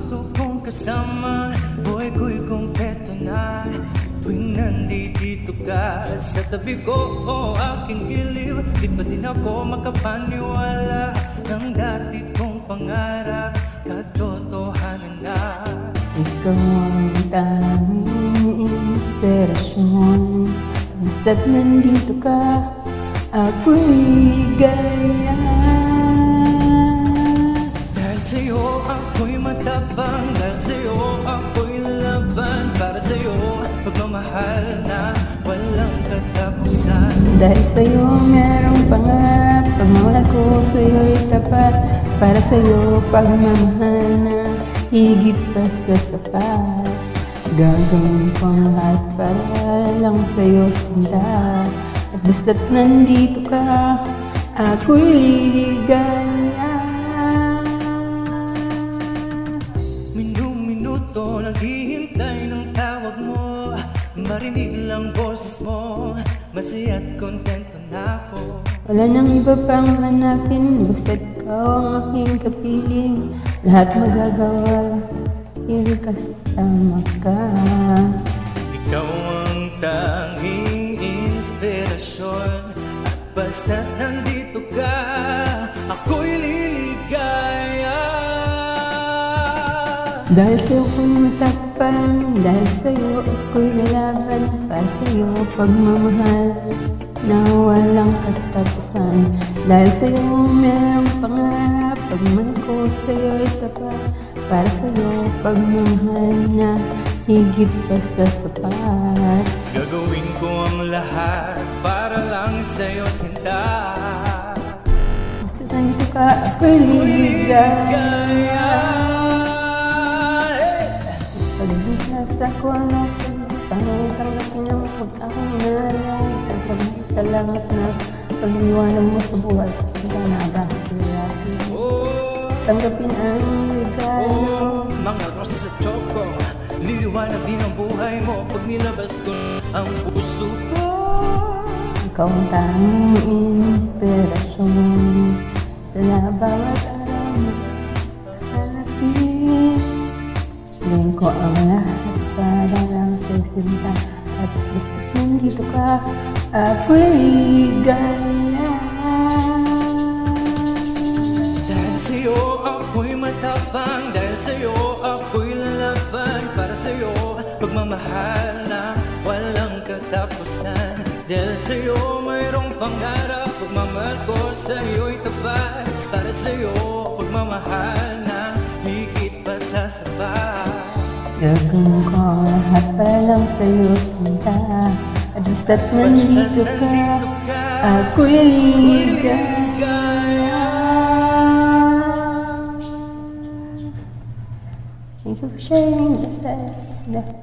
gusto kong kasama, buhay ko'y kompleto na tuwing nandito ka sa tabi ko, aking giliw. Di pa din ako makapaniwala ng dati kong pangarap, katotohanan na. Ikaw ang tanging inspirasyon, basta't nandito ka, ako'y ligaya. Dahil sa'yo ako'y matapang, dahil sa'yo ako'y lalaban. Para sa'yo pagmamahal na walang katapusan. Dahil sa'yo merong pangarap, pagmamahal ko sa'yo'y tapat. Para sa'yo pagmamahal na higit pa sa sapat. Gagawin ko ang lahat para lang sa'yo sinta. At basta't nandito ka, ako'y liligaya. Minuto naghihintay ng tawag mo, marinig lang boses mo, masaya at kontento na ako. Wala nang iba pang hanapin, basta't ikaw ang aking kapiling. Lahat magagawa, kasama ka. Ikaw ang tanging inspirasyon, at basta't nandito ka, ako'y liligaya. Dahil sa'yo ako'y matapang, dahil sa'yo ako'y lalaban. Para sa'yo pagmamahal na walang katapusan. Dahil sa'yo merong pangarap, pagmamahal ko sa'yo'y tapat. Para sa'yo pagmamahal na higit pa sa sapat. Gagawin ko ang lahat para lang sa'yo sinta. Basta nandito ka, ako'y liligaya. Pag-ibigasa ko ang sana'y tanggapin ang pagkakangalan. Salamat na pag-iwanan mo sa buhay. Hindi na agad tanggapin ang regalo. Mga roses at choco, liliwanag din ang buhay mo pag nilabas ko ang puso ko. Ikaw ang tanging inspirasyon sa bawat araw na hanapin. Gawin ko ang lahat para lang sa sinta. At basta't nandito ka, ako'y ligaya. Dahil sa'yo ako'y matapang, dahil sa'yo ako'y lalaban. Para sa'yo pagmamahal na walang katapusan. Dahil sa'yo mayroong pangarap, pagmamahal ko sa'yo'y tapat. Para sa'yo pagmamahal na higit pa sa sapat. Gagawin ko ang lahat para lang sa'yo sinta. At basta't nandito ka, ako'y ligaya. Thank you for sharing this.